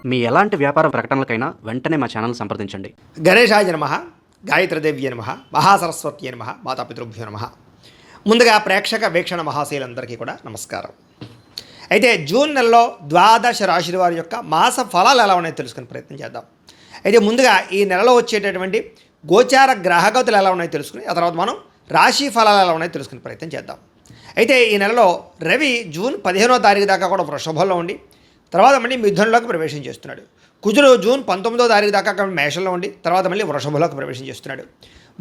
మీ ఎలాంటి వ్యాపార ప్రకటనలకైనా వెంటనే మా ఛానల్ సంప్రదించండి. గణేశాయ నమః, గాయత్రీదేవ్య నమః, మహాసరస్వత్యై నమః, మాతాపితృభ్యో నమః. ముందుగా ప్రేక్షక వీక్షణ మహాశీలందరికీ కూడా నమస్కారం. అయితే జూన్ నెలలో ద్వాదశ రాశుల వారి యొక్క మాస ఫలాలు ఎలా ఉన్నాయో తెలుసుకునే ప్రయత్నం చేద్దాం. అయితే ముందుగా ఈ నెలలో వచ్చేటటువంటి గోచార గ్రహగతులు ఎలా ఉన్నాయో తెలుసుకుని ఆ తర్వాత మనం రాశి ఫలాలు ఎలా ఉన్నాయో తెలుసుకునే ప్రయత్నం చేద్దాం. అయితే ఈ నెలలో రవి జూన్ 15వ తారీఖు దాకా కూడా వృషభంలో ఉండి తర్వాత మళ్ళీ మిథునంలోకి ప్రవేశం చేస్తున్నాడు. కుజుడు జూన్ 19వ తారీఖు దాకా మేషంలో ఉండి తర్వాత మళ్ళీ వృషభంలోకి ప్రవేశం చేస్తున్నాడు.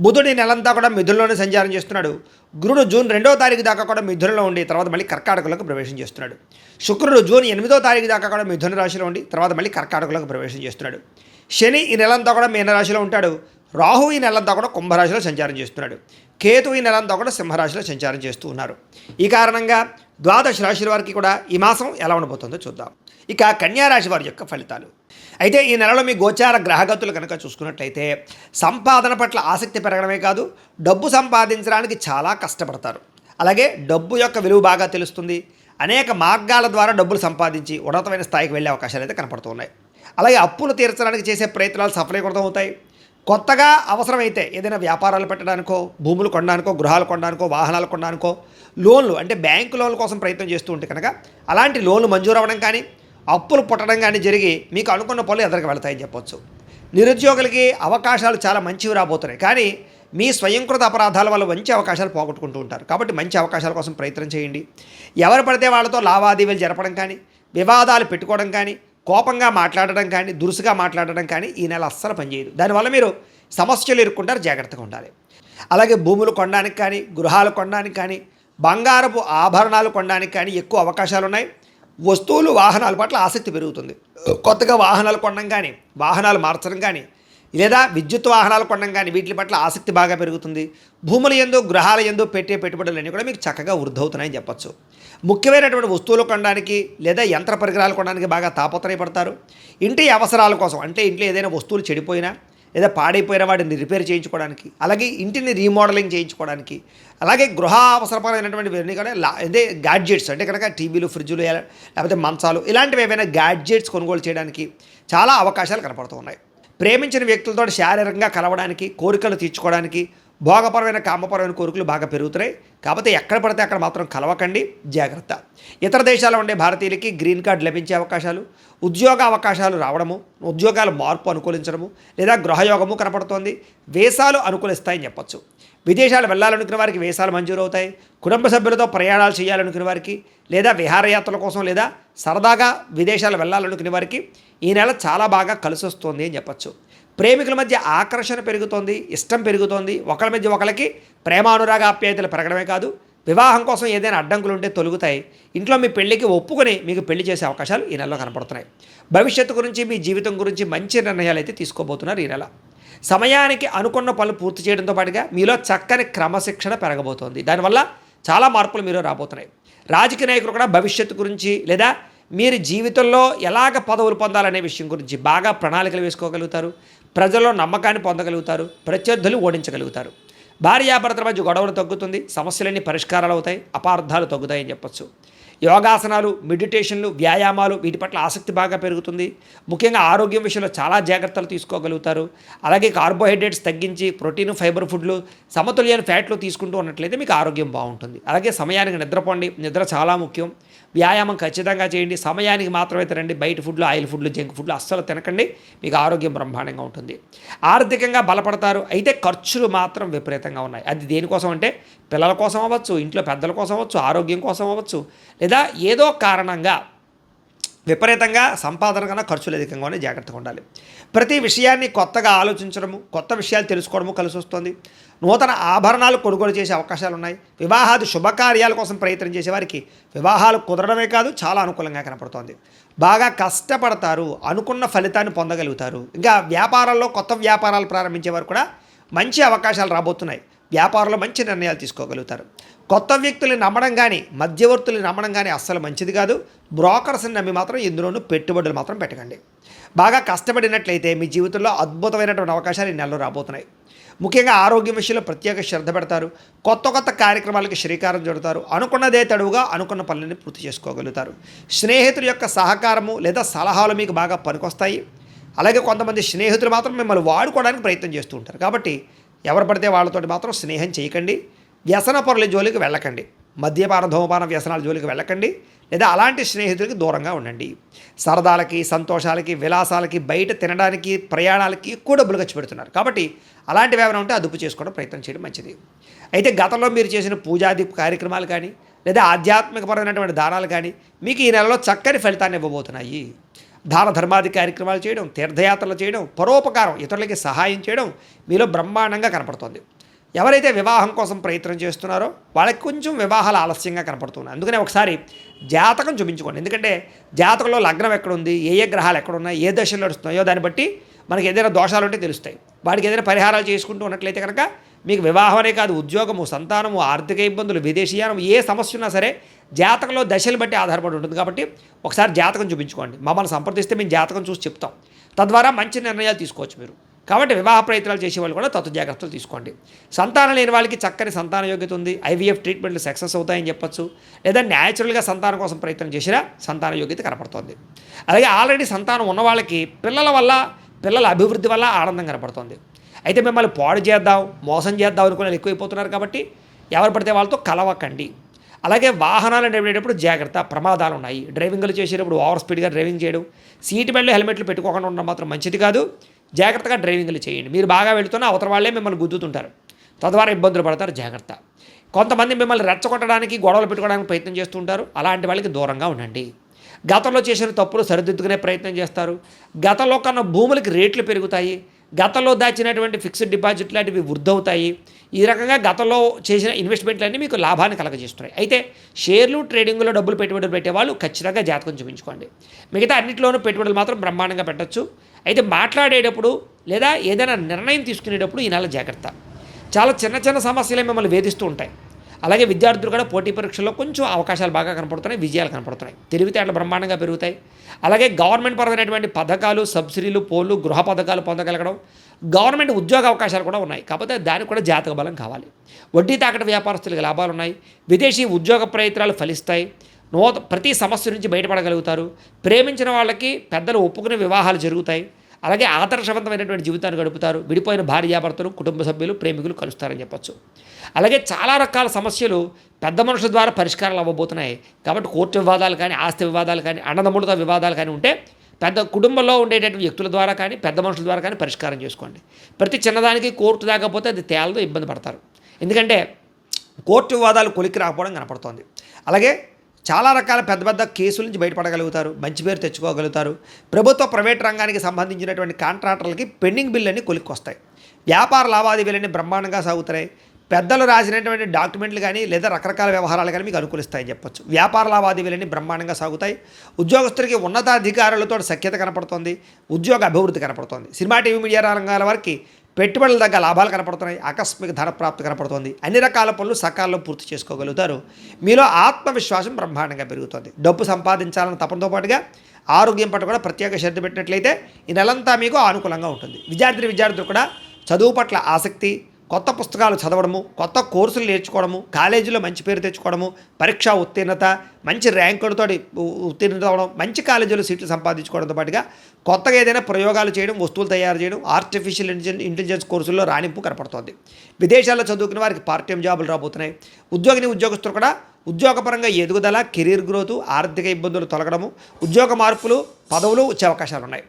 బుధుడు నెలంతా కూడా మిథునంలోనే సంచారం చేస్తున్నాడు. గురుడు జూన్ 2వ తారీఖు దాకా కూడా మిథునంలో ఉండి తర్వాత మళ్ళీ కర్కాటకలోకి ప్రవేశం చేస్తున్నాడు. శుక్రుడు జూన్ 8వ తారీఖు దాకా కూడా మిథున రాశిలో ఉండి తర్వాత మళ్ళీ కర్కాటకలోకి ప్రవేశం చేస్తున్నాడు. శని ఈ నెలంతా కూడా మీనరాశిలో ఉంటాడు. రాహు ఈ నెలంతా కూడా కుంభరాశిలో సంచారం చేస్తున్నాడు. కేతు ఈ నెలంతా కూడా సింహరాశిలో సంచారం చేస్తూ ఉన్నారు. ఈ కారణంగా ద్వాదశ రాశుల వారికి కూడా ఈ మాసం ఎలా ఉండబోతుందో చూద్దాం. ఇక కన్యారాశి వారి యొక్క ఫలితాలు. అయితే ఈ నెలలో మీ గోచార గ్రహగతులు కనుక చూసుకున్నట్లయితే సంపాదన పట్ల ఆసక్తి పెరగడమే కాదు, డబ్బు సంపాదించడానికి చాలా కష్టపడతారు. అలాగే డబ్బు యొక్క విలువ బాగా తెలుస్తుంది. అనేక మార్గాల ద్వారా డబ్బులు సంపాదించి ఉన్నతమైన స్థాయికి వెళ్ళే అవకాశాలు అయితే కనపడుతున్నాయి. అలాగే అప్పులు తీర్చడానికి చేసే ప్రయత్నాలు సఫలీకృతం అవుతాయి. కొత్తగా అవసరమైతే ఏదైనా వ్యాపారాలు పెట్టడానికో, భూములు కొనడానికో, గృహాలు కొనడానికో, వాహనాలు కొనడానికో, లోన్లు అంటే బ్యాంకు లోన్ల కోసం ప్రయత్నం చేస్తూ ఉంటే కనుక అలాంటి లోన్లు మంజూరు అవ్వడం కానీ, అప్పులు పుట్టడం కానీ జరిగి మీకు అనుకున్న పనులు ఎదురుకు వెళతాయని చెప్పొచ్చు. నిరుద్యోగులకి అవకాశాలు చాలా మంచివి రాబోతున్నాయి. కానీ మీ స్వయంకృత అపరాధాల వల్ల మంచి అవకాశాలు పోగొట్టుకుంటూ ఉంటారు. కాబట్టి మంచి అవకాశాల కోసం ప్రయత్నం చేయండి. ఎవరు పడితే వాళ్ళతో లావాదేవీలు జరపడం కానీ, వివాదాలు పెట్టుకోవడం కానీ, కోపంగా మాట్లాడడం కానీ, దురుసుగా మాట్లాడడం కానీ ఈ నెల అస్సలు పనిచేయదు. దానివల్ల మీరు సమస్యలు ఎదుర్కొంటారు. జాగ్రత్తగా ఉండాలి. అలాగే భూములు కొనడానికి కానీ, గృహాలు కొనడానికి కానీ, బంగారపు ఆభరణాలు కొనడానికి కానీ ఎక్కువ అవకాశాలు ఉన్నాయి. వస్తువులు వాహనాల పట్ల ఆసక్తి పెరుగుతుంది. కొత్తగా వాహనాలు కొనడం కానీ, వాహనాలు మార్చడం కానీ, లేదా విద్యుత్ వాహనాలు కొనడం కానీ వీటి పట్ల ఆసక్తి బాగా పెరుగుతుంది. భూముల యందు, గృహాల యందు పెట్టే పెట్టుబడులన్నీ కూడా మీకు చక్కగా వృద్ధి అవుతున్నాయని చెప్పచ్చు. ముఖ్యమైనటువంటి వస్తువులు కొనడానికి లేదా యంత్ర పరికరాలు కొనడానికి బాగా తాపత్రయపడతారు. ఇంటి అవసరాల కోసం అంటే ఇంట్లో ఏదైనా వస్తువులు చెడిపోయినా లేదా పాడైపోయిన వాటిని రిపేర్ చేయించుకోవడానికి, అలాగే ఇంటిని రీమోడలింగ్ చేయించుకోవడానికి, అలాగే గృహ అవసరపరమైనటువంటి కూడా అదే గ్యాడ్జెట్స్ అంటే కనుక టీవీలు, ఫ్రిడ్జులు లేకపోతే మంచాలు ఇలాంటివి ఏవైనా గ్యాడ్జెట్స్ కొనుగోలు చేయడానికి చాలా అవకాశాలు కనపడుతూ ఉన్నాయి. ప్రేమించిన వ్యక్తులతో శారీరకంగా కలవడానికి, కోరికలు తీర్చుకోవడానికి, భోగపరమైన కామపరమైన కోరికలు బాగా పెరుగుతున్నాయి. కాకపోతే ఎక్కడ పడితే అక్కడ మాత్రం కలవకండి, జాగ్రత్త. ఇతర దేశాల్లో ఉండే భారతీయులకి గ్రీన్ కార్డు లభించే అవకాశాలు, ఉద్యోగ అవకాశాలు రావడము, ఉద్యోగాల మార్పు అనుకూలించడము లేదా గృహయోగము కనపడుతోంది. వీసాలు అనుకూలిస్తాయని చెప్పొచ్చు. విదేశాలు వెళ్ళాలనుకునే వారికి వీసాలు మంజూరు అవుతాయి. కుటుంబ సభ్యులతో ప్రయాణాలు చేయాలనుకునే వారికి లేదా విహారయాత్రల కోసం లేదా సరదాగా విదేశాలు వెళ్ళాలనుకునే వారికి ఈ నెల చాలా బాగా కలిసి వస్తుంది అని చెప్పచ్చు. ప్రేమికుల మధ్య ఆకర్షణ పెరుగుతోంది, ఇష్టం పెరుగుతోంది. ఒకరి మధ్య ఒకరికి ప్రేమానురాగ ఆప్యాయతలు పెరగడమే కాదు, వివాహం కోసం ఏదైనా అడ్డంకులు ఉంటే తొలుగుతాయి. ఇంట్లో మీ పెళ్లికి ఒప్పుకొని మీకు పెళ్లి చేసే అవకాశాలు ఈ నెలలో కనపడుతున్నాయి. భవిష్యత్తు గురించి, మీ జీవితం గురించి మంచి నిర్ణయాలు అయితే తీసుకోబోతున్నారు ఈ నెల. సమయానికి అనుకున్న పనులు పూర్తి చేయడంతో పాటుగా మీలో చక్కని క్రమశిక్షణ పెరగబోతోంది. దానివల్ల చాలా మార్పులు మీలో రాబోతున్నాయి. రాజకీయ నాయకులు కూడా భవిష్యత్తు గురించి లేదా మీరు జీవితంలో ఎలాగ పదవులు పొందాలనే విషయం గురించి బాగా ప్రణాళికలు వేసుకోగలుగుతారు. ప్రజల్లో నమ్మకాన్ని పొందగలుగుతారు. ప్రత్యర్థులు ఓడించగలుగుతారు. భార్యాభర్తల మధ్య గొడవలు తగ్గుతుంది. సమస్యలన్నీ పరిష్కారాలు అవుతాయి. అపార్థాలు తగ్గుతాయని చెప్పచ్చు. యోగాసనాలు, మెడిటేషన్లు, వ్యాయామాలు వీటి పట్ల ఆసక్తి బాగా పెరుగుతుంది. ముఖ్యంగా ఆరోగ్యం విషయంలో చాలా జాగ్రత్తలు తీసుకోగలుగుతారు. అలాగే కార్బోహైడ్రేట్స్ తగ్గించి ప్రోటీన్, ఫైబర్ ఫుడ్లు, సమతుల్యమైన ఫ్యాట్లు తీసుకుంటూ ఉన్నట్లయితే మీకు ఆరోగ్యం బాగుంటుంది. అలాగే సమయానికి నిద్రపోండి. నిద్ర చాలా ముఖ్యం. వ్యాయామం ఖచ్చితంగా చేయండి. సమయానికి మాత్రమే తినండి. బయట ఫుడ్లు, ఆయిల్ ఫుడ్లు, జంక్ ఫుడ్లు అస్సలు తినకండి. మీకు ఆరోగ్యం బ్రహ్మాండంగా ఉంటుంది. ఆర్థికంగా బలపడతారు. అయితే ఖర్చులు మాత్రం విపరీతంగా ఉన్నాయి. అది దేనికోసం అంటే పిల్లల కోసం అవ్వచ్చు, ఇంట్లో పెద్దల కోసం అవ్వచ్చు, ఆరోగ్యం కోసం అవ్వచ్చు, లేదా ఏదో కారణంగా విపరీతంగా సంపాదన కన్నా ఖర్చులు అధికంగానే జాగ్రత్తగా ఉండాలి. ప్రతి విషయాన్ని కొత్తగా ఆలోచించడము, కొత్త విషయాలు తెలుసుకోవడము కలిసి వస్తుంది. నూతన ఆభరణాలు కొనుగోలు చేసే అవకాశాలు ఉన్నాయి. వివాహాది శుభకార్యాల కోసం ప్రయత్నం చేసేవారికి వివాహాలు కుదరడమే కాదు చాలా అనుకూలంగా కనపడుతోంది. బాగా కష్టపడతారు, అనుకున్న ఫలితాన్ని పొందగలుగుతారు. ఇంకా వ్యాపారాల్లో కొత్త వ్యాపారాలు ప్రారంభించేవారు కూడా మంచి అవకాశాలు రాబోతున్నాయి. వ్యాపారంలో మంచి నిర్ణయాలు తీసుకోగలుగుతారు. కొత్త వ్యక్తుల్ని నమ్మడం కానీ మధ్యవర్తుల్ని నమ్మడం కానీ అస్సలు మంచిది కాదు. బ్రోకర్స్ని నమ్మి మాత్రం ఇందులోనూ పెట్టుబడులు మాత్రం పెట్టకండి. బాగా కష్టపడినట్లయితే మీ జీవితంలో అద్భుతమైనటువంటి అవకాశాలు ఈ నెలలో రాబోతున్నాయి. ముఖ్యంగా ఆరోగ్యం విషయంలో ప్రత్యేక శ్రద్ధ పెడతారు. కొత్త కార్యక్రమాలకి శ్రీకారం చుడతారు. అనుకున్నదే తడువుగా అనుకున్న పనులని పూర్తి చేసుకోగలుగుతారు. స్నేహితుల యొక్క సహకారము లేదా సలహాలు మీకు బాగా పనికొస్తాయి. అలాగే కొంతమంది స్నేహితులు మాత్రం మిమ్మల్ని వాడుకోవడానికి ప్రయత్నం చేస్తూ ఉంటారు. కాబట్టి ఎవరు పడితే వాళ్ళతోటి మాత్రం స్నేహం చేయకండి. వ్యసన పరుల జోలికి వెళ్ళకండి. మద్యపాన ధూమపాన వ్యసనాల జోలికి వెళ్ళకండి. లేదా అలాంటి స్నేహితులకి దూరంగా ఉండండి. సరదాలకి సంతోషాలకి విలాసాలకి బయట తినడానికి ప్రయాణాలకి ఎక్కువ డబ్బులు ఖర్చు పెడుతున్నారు. కాబట్టి అలాంటివి ఏమైనా ఉంటే అదుపు చేసుకోవడం ప్రయత్నం చేయడం మంచిది. అయితే గతంలో మీరు చేసిన పూజాది కార్యక్రమాలు కానీ లేదా ఆధ్యాత్మికపరమైనటువంటి దానాలు కానీ మీకు ఈ నెలలో చక్కని ఫలితాన్ని ఇవ్వబోతున్నాయి. దాన ధర్మాది కార్యక్రమాలు చేయడం, తీర్థయాత్రలు చేయడం, పరోపకారం, ఇతరులకి సహాయం చేయడం మీలో బ్రహ్మాండంగా కనపడుతుంది. ఎవరైతే వివాహం కోసం ప్రయత్నం చేస్తున్నారో వాళ్ళకి కొంచెం వివాహాలు ఆలస్యంగా కనపడుతున్నాయి. అందుకనే ఒకసారి జాతకం చూపించుకోండి. ఎందుకంటే జాతకంలో లగ్నం ఎక్కడుంది, ఏ గ్రహాలు ఎక్కడున్నాయి, ఏ దశలో నడుస్తున్నాయో దాన్ని బట్టి మనకి ఏదైనా దోషాలు ఉంటే తెలుస్తాయి. వాటికి ఏదైనా పరిహారాలు చేసుకుంటూ ఉన్నట్లయితే కనుక మీకు వివాహమే కాదు, ఉద్యోగము, సంతానము, ఆర్థిక ఇబ్బందులు, విదేశీయానం, ఏ సమస్య ఉన్నా సరే జాతకంలో దశలు బట్టి ఆధారపడి ఉంటుంది. కాబట్టి ఒకసారి జాతకం చూపించుకోండి. మమ్మల్ని సంప్రదిస్తే మేము జాతకం చూసి చెప్తాం. తద్వారా మంచి నిర్ణయాలు తీసుకోవచ్చు మీరు. కాబట్టి వివాహ ప్రయత్నాలు చేసే వాళ్ళు కూడా తత్వ జాగ్రత్తలు తీసుకోండి. సంతానం లేని వాళ్ళకి చక్కని సంతాన యోగ్యత ఉంది. ఐవీఎఫ్ ట్రీట్మెంట్లు సక్సెస్ అవుతాయని చెప్పొచ్చు. లేదా న్యాచురల్గా సంతానం కోసం ప్రయత్నం చేసినా సంతాన యోగ్యత కనపడుతుంది. అలాగే ఆల్రెడీ సంతానం ఉన్న వాళ్ళకి పిల్లల అభివృద్ధి వల్ల ఆనందం కనపడుతుంది. అయితే మిమ్మల్ని పాడు చేద్దాం, మోసం చేద్దాం అనుకునే వాళ్ళు ఎక్కువైపోతున్నారు. కాబట్టి ఎవరు పడితే వాళ్ళతో కలవకండి. అలాగే వాహనాలు నడిపేటప్పుడు జాగ్రత్త, ప్రమాదాలు ఉన్నాయి. డ్రైవింగ్లు చేసేటప్పుడు ఓవర్ స్పీడ్గా డ్రైవింగ్ చేయడం, సీట్ బెల్ట్ హెల్మెట్లు పెట్టుకోకుండా ఉండడం మాత్రం మంచిది కాదు. జాగ్రత్తగా డ్రైవింగ్లు చేయండి. మీరు బాగా వెళుతున్నా అవతల వాళ్ళే మిమ్మల్ని గుద్దుతుంటారు. తద్వారా ఇబ్బందులు పడతారు. జాగ్రత్త. కొంతమంది మిమ్మల్ని రెచ్చగొట్టడానికి, గొడవలు పెట్టుకోవడానికి ప్రయత్నం చేస్తుంటారు. అలాంటి వాళ్ళకి దూరంగా ఉండండి. గతంలో చేసిన తప్పులు సరిదిద్దుకునే ప్రయత్నం చేస్తారు. గతంలో కన్నా భూములకి రేట్లు పెరుగుతాయి. గతంలో దాచినటువంటి ఫిక్స్డ్ డిపాజిట్ లాంటివి వృద్ధవుతాయి. ఈ రకంగా గతంలో చేసిన ఇన్వెస్ట్మెంట్లన్నీ మీకు లాభాన్ని కలగజేస్తున్నాయి. అయితే షేర్లు, ట్రేడింగ్లో డబ్బులు పెట్టుబడులు పెట్టేవాళ్ళు ఖచ్చితంగా జాతకం చూపించుకోండి. మిగతా అన్నింటిలోనూ పెట్టుబడులు మాత్రం బ్రహ్మాండంగా పెట్టచ్చు. అయితే మాట్లాడేటప్పుడు లేదా ఏదైనా నిర్ణయం తీసుకునేటప్పుడు ఈ నెల జాగ్రత్త. చాలా చిన్న సమస్యలే మిమ్మల్ని వేధిస్తూ ఉంటాయి. అలాగే విద్యార్థులు కూడా పోటీ పరీక్షల్లో కొంచెం అవకాశాలు బాగా కనపడుతున్నాయి, విజయాలు కనపడుతున్నాయి. తెలివితేటలు బ్రహ్మాండంగా పెరుగుతాయి. అలాగే గవర్నమెంట్ పరమైనటువంటి పథకాలు, సబ్సిడీలు, పోలు, గృహ పథకాలు పొందగలగడం, గవర్నమెంట్ ఉద్యోగ అవకాశాలు కూడా ఉన్నాయి. కాకపోతే దానికి కూడా జాతక బలం కావాలి. వడ్డీ తాకట వ్యాపారస్తులకు లాభాలు ఉన్నాయి. విదేశీ ఉద్యోగ ప్రయత్నాలు ఫలిస్తాయి. ప్రతి సమస్య నుంచి బయటపడగలుగుతారు. ప్రేమించిన వాళ్ళకి పెద్దలు ఒప్పుకునే వివాహాలు జరుగుతాయి. అలాగే ఆదర్శవంతమైనటువంటి జీవితాన్ని గడుపుతారు. విడిపోయిన భార్యాభర్తలు, కుటుంబ సభ్యులు, ప్రేమికులు కలుస్తారని చెప్పచ్చు. అలాగే చాలా రకాల సమస్యలు పెద్ద మనుషుల ద్వారా పరిష్కారాలు అవ్వబోతున్నాయి. కాబట్టి కోర్టు వివాదాలు కానీ, ఆస్తి వివాదాలు కానీ, అన్నదమ్ములతో వివాదాలు కానీ ఉంటే పెద్ద కుటుంబంలో ఉండేటటువంటి వ్యక్తుల ద్వారా కానీ, పెద్ద మనుషుల ద్వారా కానీ పరిష్కారం చేసుకోండి. ప్రతి చిన్నదానికి కోర్టు దాకపోతే అది తేలతో ఇబ్బంది పడతారు. ఎందుకంటే కోర్టు వివాదాలు కొలిక్కి రాకపోవడం కనపడుతోంది. అలాగే చాలా రకాల పెద్ద కేసుల నుంచి బయటపడగలుగుతారు. మంచి పేరు తెచ్చుకోగలుగుతారు. ప్రభుత్వ ప్రైవేట్ రంగానికి సంబంధించినటువంటి కాంట్రాక్టర్లకి పెండింగ్ బిల్లులన్నీ కొలిక్కి వస్తాయి. వ్యాపార లావాదేవీలన్నీ బ్రహ్మాండంగా సాగుతాయి. పెద్దలు రాసినటువంటి డాక్యుమెంట్లు కానీ లేదా రకరకాల వ్యవహారాలు కానీ మీకు అనుకూలిస్తాయని చెప్పొచ్చు. వ్యాపార లావాదేవీలన్నీ బ్రహ్మాండంగా సాగుతాయి. ఉద్యోగస్తులకి ఉన్నతాధికారులతో సఖ్యత కనపడుతుంది. ఉద్యోగ అభివృద్ధి కనపడుతుంది. సినిమా, టీవీ, మీడియా రంగాల వారికి పెట్టుబడుల దగ్గర లాభాలు కనపడుతున్నాయి. ఆకస్మిక ధనప్రాప్తి కనపడుతుంది. అన్ని రకాల పనులు సకాలంలో పూర్తి చేసుకోగలుగుతారు. మీలో ఆత్మవిశ్వాసం బ్రహ్మాండంగా పెరుగుతుంది. డబ్బు సంపాదించాలన్న తపనతో పాటుగా ఆరోగ్యం పట్ల కూడా ప్రత్యేక శ్రద్ధ పెట్టినట్లయితే ఈ నెలంతా మీకు అనుకూలంగా ఉంటుంది. విద్యార్థులు కూడా చదువు పట్ల ఆసక్తి, కొత్త పుస్తకాలు చదవడము, కొత్త కోర్సులు నేర్చుకోవడము, కాలేజీలో మంచి పేరు తెచ్చుకోవడము, పరీక్షా ఉత్తీర్ణత, మంచి ర్యాంకులతో ఉత్తీర్ణత అవ్వడం, మంచి కాలేజీలో సీట్లు సంపాదించుకోవడంతో పాటుగా కొత్తగా ఏదైనా ప్రయోగాలు చేయడం, వస్తువులు తయారు చేయడం, ఆర్టిఫిషియల్ ఇంటెలిజెన్స్ కోర్సుల్లో రాణింపు కనపడుతోంది. విదేశాల్లో చదువుకునే వారికి పార్ట్ టైం జాబులు రాబోతున్నాయి. ఉద్యోగస్తులు కూడా ఉద్యోగపరంగా ఎదుగుదల, కెరీర్ గ్రోత్, ఆర్థిక ఇబ్బందులు తొలగడము, ఉద్యోగ మార్పులు, పదవులు వచ్చే అవకాశాలు ఉన్నాయి.